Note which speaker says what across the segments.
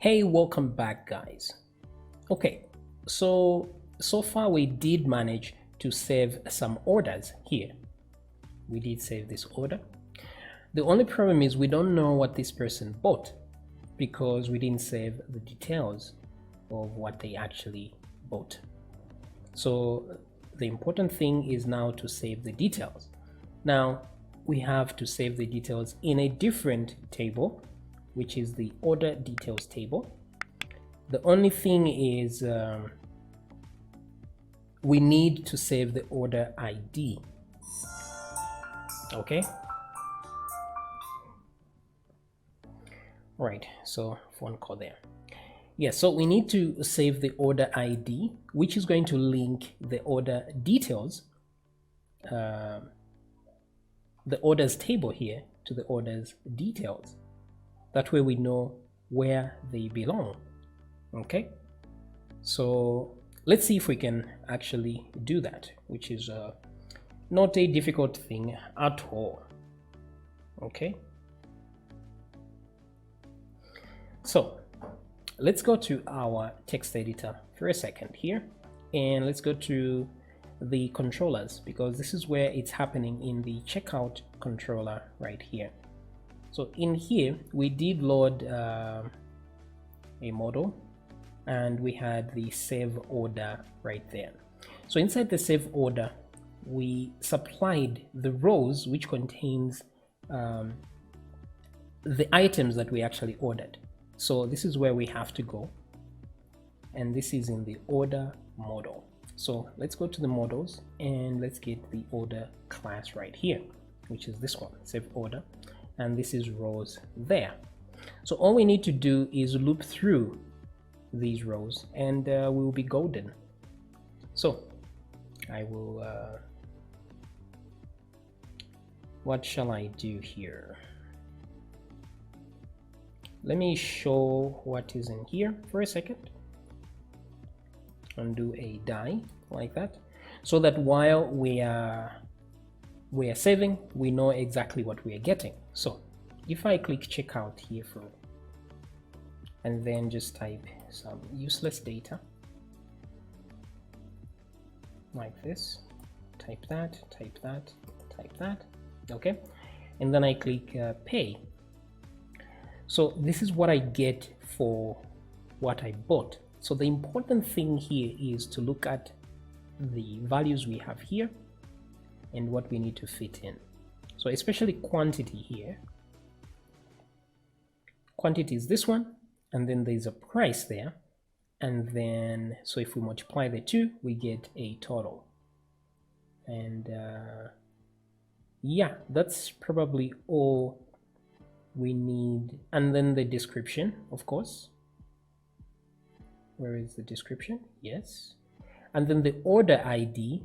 Speaker 1: Hey, welcome back, guys. Okay, so far we did manage to save some orders here. We did save this order. The only problem is we don't know what this person bought because we didn't save the details of what they actually bought. So the important thing is now to save the details. Now we have to save the details in a different table, which is the order details table. The only thing is we need to save the order ID. Okay. Right, so phone call there. Yeah, so we need to save the order ID, which is going to link the order details, the orders table here, to the orders details. That way we know where they belong. Okay, so let's see if we can actually do that, which is not a difficult thing at all. Okay, so let's go to our text editor for a second here, and let's go to the controllers, because this is where it's happening in the checkout controller right here. So in here we did load a model, and we had the save order right there. So inside the save order we supplied the rows which contains the items that we actually ordered. So this is where we have to go, and this is in the order model. So let's go to the models and let's get the order class right here, which is this one, save order, and this is rows there. So all we need to do is loop through these rows and we will be golden. So I will what shall I do here? Let me show what is in here for a second and do a die like that, so that while we are saving, we know exactly what we are getting. So if I click checkout here for, and then just type some useless data like this, type that, type that, type that, okay, and then I click pay. So this is what I get for what I bought. So the important thing here is to look at the values we have here and what we need to fit in. So especially quantity here. Quantity is this one, and then there's a price there, and then so if we multiply the two we get a total. And yeah, that's probably all we need. And then the description, of course. Where is the description? Yes. And then the order ID.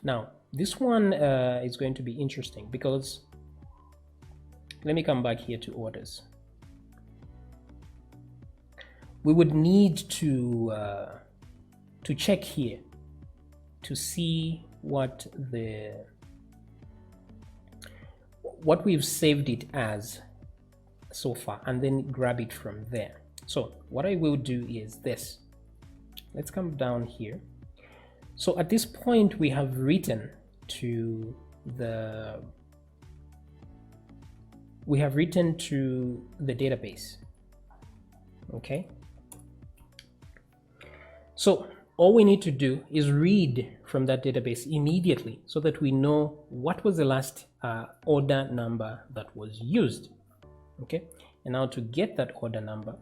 Speaker 1: Now this one is going to be interesting, because let me come back here to orders. We would need to check here to see what we've saved it as so far, and then grab it from there. So what I will do is this. Let's come down here. So at this point we have written to the database. Okay, so all we need to do is read from that database immediately, so that we know what was the last order number that was used. Okay, and now to get that order number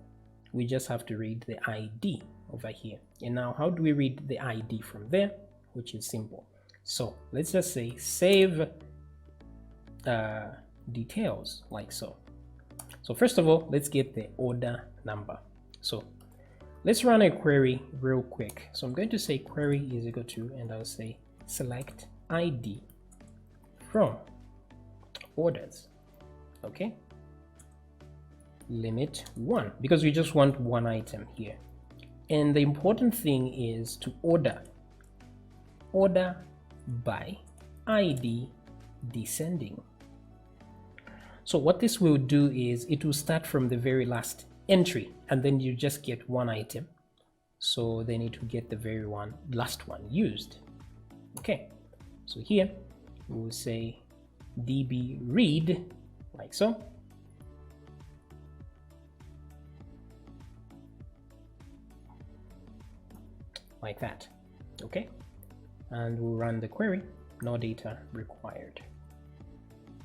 Speaker 1: we just have to read the ID over here. And now how do we read the ID from there? Which is simple. So let's just say save details, like so. So first of all, let's get the order number. So let's run a query real quick. So I'm going to say query is equal to, and I'll say select ID from orders. Okay, limit 1, because we just want one item here. And the important thing is to order by ID descending. So what this will do is it will start from the very last entry, and then you just get one item, so they need to get the very last one used. Okay, so here we will say db read, like so. Like that. Okay, and we'll run the query. No data required.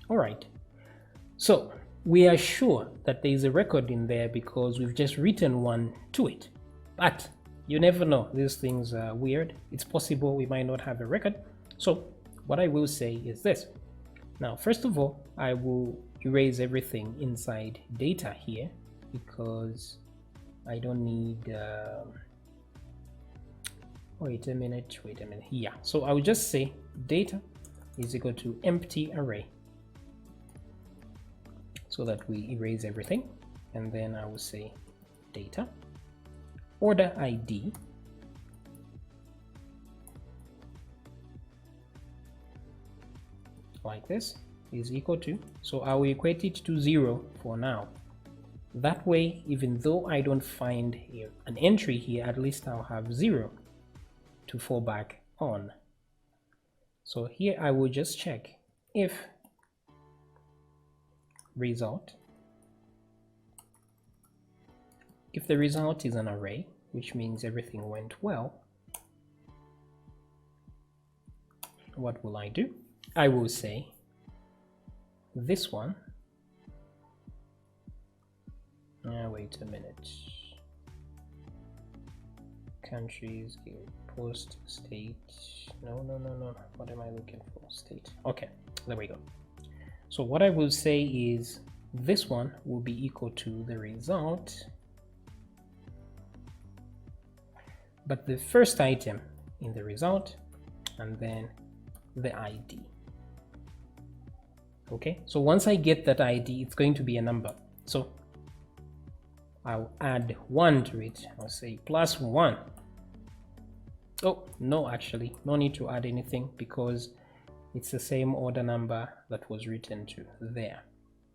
Speaker 1: All right, so we are sure that there is a record in there because we've just written one to it, but you never know, these things are weird. It's possible we might not have a record. So what I will say is this. Now, first of all, I will erase everything inside data here because I don't need wait a minute, yeah. So I will just say data is equal to empty array, so that we erase everything, and then I will say data order ID like this is equal to, so I will equate it to 0 for now. That way, even though I don't find an entry here, at least I'll have 0 to fall back on. So here I will just check if result, if the result is an array, which means everything went well, what will I do? I will say this one, wait a minute, countries, post, state, no, what am I looking for? State. Okay, there we go. So what I will say is this one will be equal to the result, but the first item in the result, and then the ID. Okay, so once I get that ID, it's going to be a number, so I'll add 1 to it. I'll say +1. Oh no, actually no need to add anything because it's the same order number that was written to there.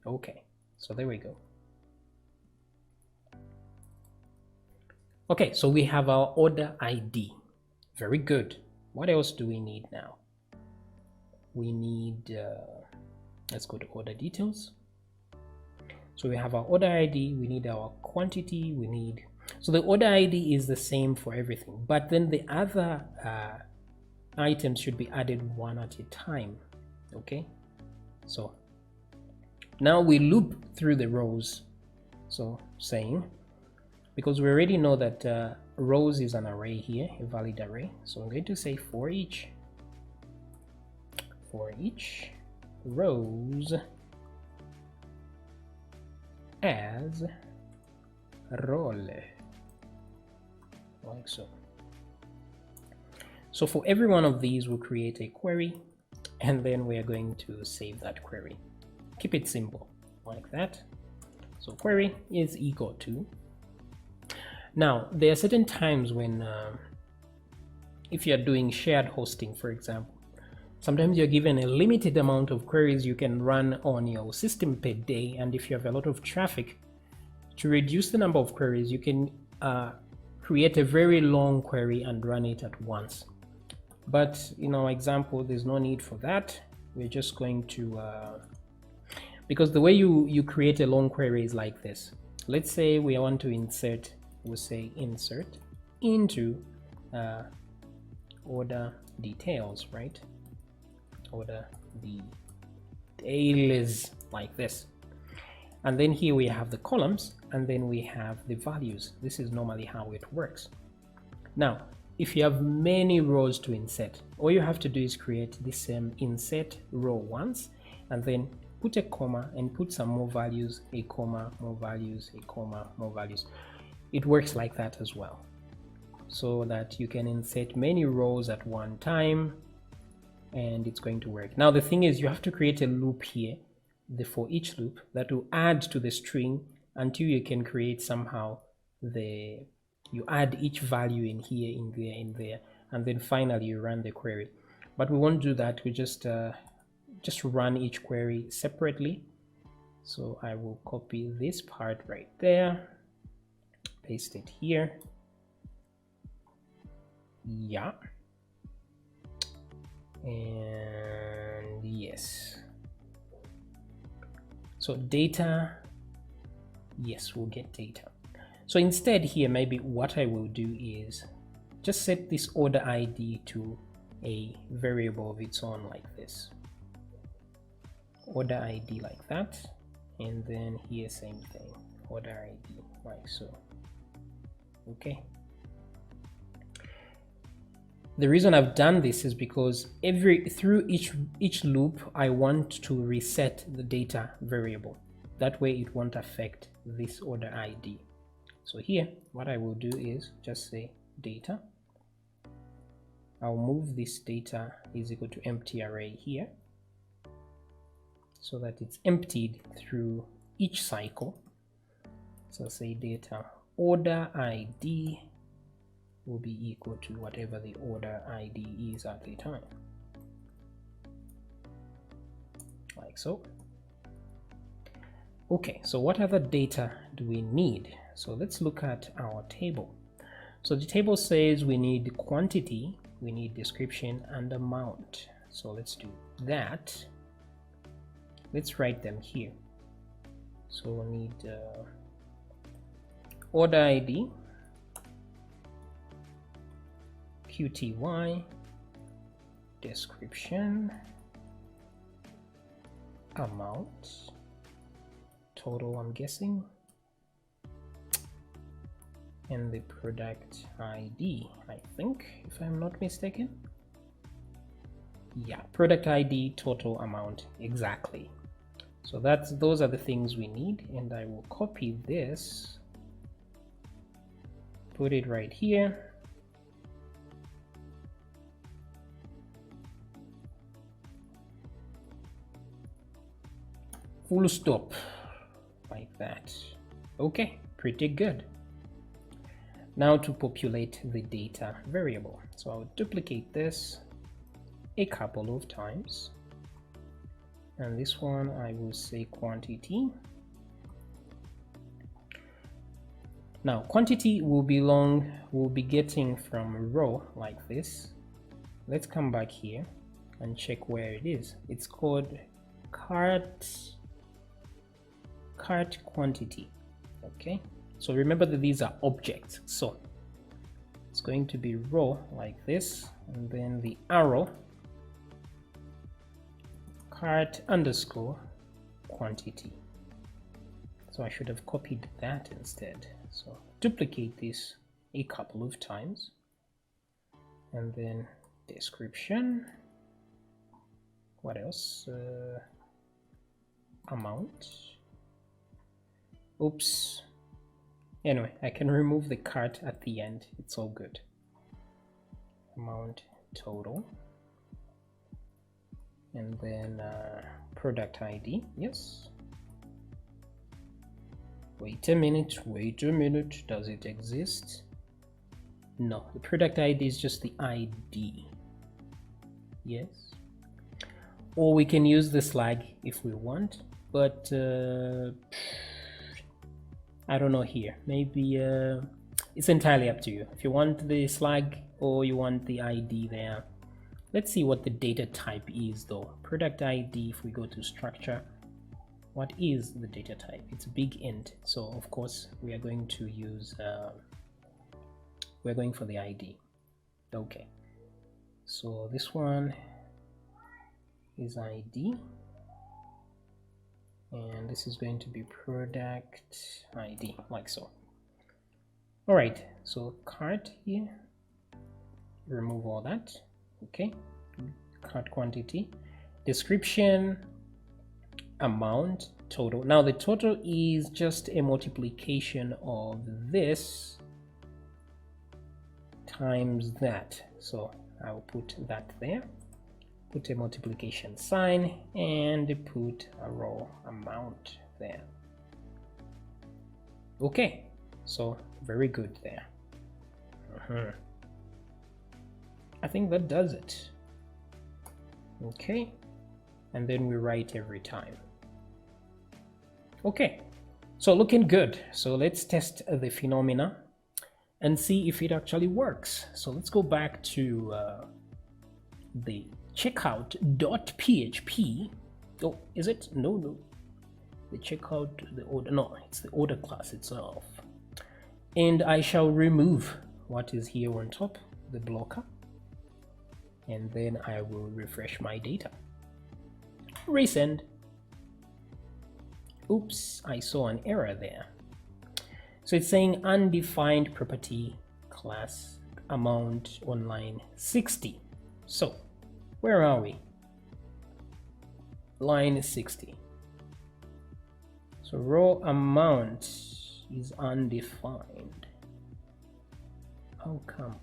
Speaker 1: Okay, so there we go. Okay, so we have our order ID. Very good. What else do we need now? We need let's go to order details. So we have our order ID, we need our quantity, we need, so the order ID is the same for everything, but then the other items should be added one at a time. Okay, so now we loop through the rows, so saying, because we already know that rows is an array here, a valid array, so I'm going to say for each rows as role, like so. So for every one of these, we'll create a query, and then we are going to save that query. Keep it simple like that. So query is equal to, now there are certain times when if you're doing shared hosting, for example, sometimes you're given a limited amount of queries you can run on your system per day, and if you have a lot of traffic, to reduce the number of queries, you can create a very long query and run it at once. But in our example, there's no need for that. We're just going to, because the way you create a long query is like this. Let's say we want to insert, we'll say insert into order details, right? Order details, like this. And then here we have the columns, and then we have the values. This is normally how it works. Now, if you have many rows to insert, all you have to do is create the same insert row once, and then put a comma and put some more values, a comma, more values, a comma, more values. It works like that as well, so that you can insert many rows at one time, and it's going to work. Now the thing is, you have to create a loop here, the for each loop, that will add to the string until you can create somehow you add each value in here, in there, and then finally you run the query. But we won't do that. We just run each query separately. So I will copy this part right there, paste it here. Yeah. And yes. So data, yes, we'll get data. So instead here, maybe what I will do is just set this order ID to a variable of its own like this. Order ID like that. And then here, same thing, order ID like so. Okay. The reason I've done this is because through each loop, I want to reset the data variable. That way it won't affect this order ID. So here, what I will do is just say data. I'll move this data is equal to empty array here, so that it's emptied through each cycle. So say data order ID will be equal to whatever the order ID is at the time, like so. Okay, so what other data do we need? So let's look at our table. So the table says we need quantity, we need description, and amount. So let's do that. Let's write them here. So we need order ID, QTY, description, amount, total, I'm guessing, and the product ID, I think, if I'm not mistaken. Yeah, product ID, total, amount, exactly. So those are the things we need, and I will copy this, put it right here. Full stop, like that. Okay, pretty good. Now to populate the data variable. So I'll duplicate this a couple of times. And this one I will say quantity. Now quantity will be getting from row like this. Let's come back here and check where it is. It's called cart quantity. Okay. So remember that these are objects, so it's going to be row like this, and then the arrow cart underscore quantity. So I should have copied that instead. So duplicate this a couple of times, and then description, what else, amount, oops. Anyway, I can remove the cart at the end, it's all good. Amount, total, and then product ID, yes. Wait a minute, does it exist? No, the product ID is just the ID, yes. Or we can use the slag if we want, but I don't know here. Maybe it's entirely up to you. If you want the slag or you want the ID there. Let's see what the data type is though. Product ID, if we go to structure, what is the data type? It's a big int. So of course we are going to use, we're going for the ID. Okay. So this one is ID. And this is going to be product ID, like so. All right, so cart here, remove all that. Okay, cart quantity, description, amount, total. Now the total is just a multiplication of this times that. So I'll put that there. Put a multiplication sign and put a row amount there. Okay, so very good there. I think that does it. Okay, and then we write every time. Okay, So looking good. So let's test the phenomena and see if it actually works. So let's go back to the checkout.php. Oh, is it? No. The checkout, the order, no, it's the order class itself. And I shall remove what is here on top, the blocker. And then I will refresh my data. Resend. Oops, I saw an error there. So it's saying undefined property class amount on line 60. So where are we? Line 60. So row amount is undefined. How come?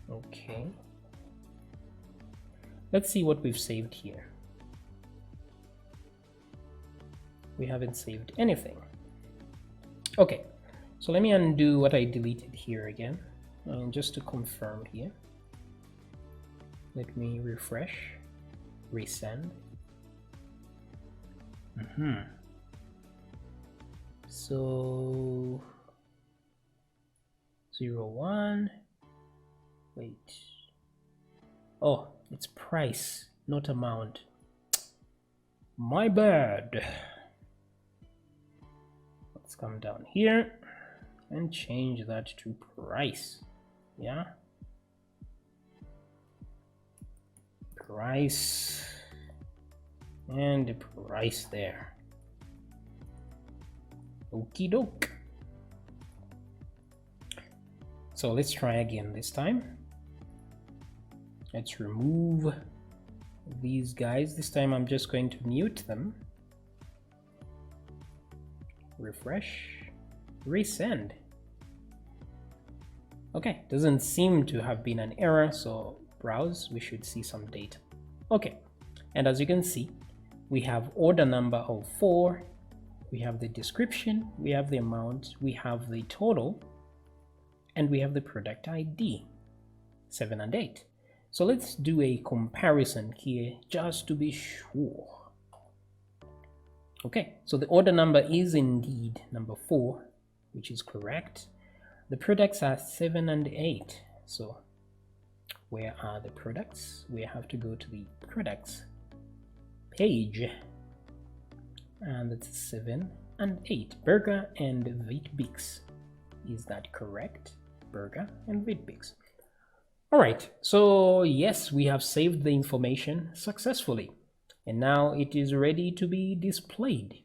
Speaker 1: Okay. Let's see what we've saved here. We haven't saved anything. Okay, so let me undo what I deleted here again. And just to confirm here, let me refresh, resend. So 01, wait, oh, it's price, not amount. My bad. Let's come down here and change that to price. Yeah, price, and the price there. Okie doke. So let's try again this time. Let's remove these guys. This time I'm just going to mute them. Refresh, resend. Okay, doesn't seem to have been an error, so browse, we should see some data. Okay, and as you can see, we have order number of 4, we have the description, we have the amount, we have the total, and we have the product ID 7 and 8. So let's do a comparison here just to be sure. Okay, so the order number is indeed number 4, which is correct. The products are 7 and 8. So where are the products? We have to go to the products page, and it's 7 and 8. Burger and Weet-Bix. Is that correct? Burger and Weet-Bix. All right, so yes, we have saved the information successfully, and now it is ready to be displayed.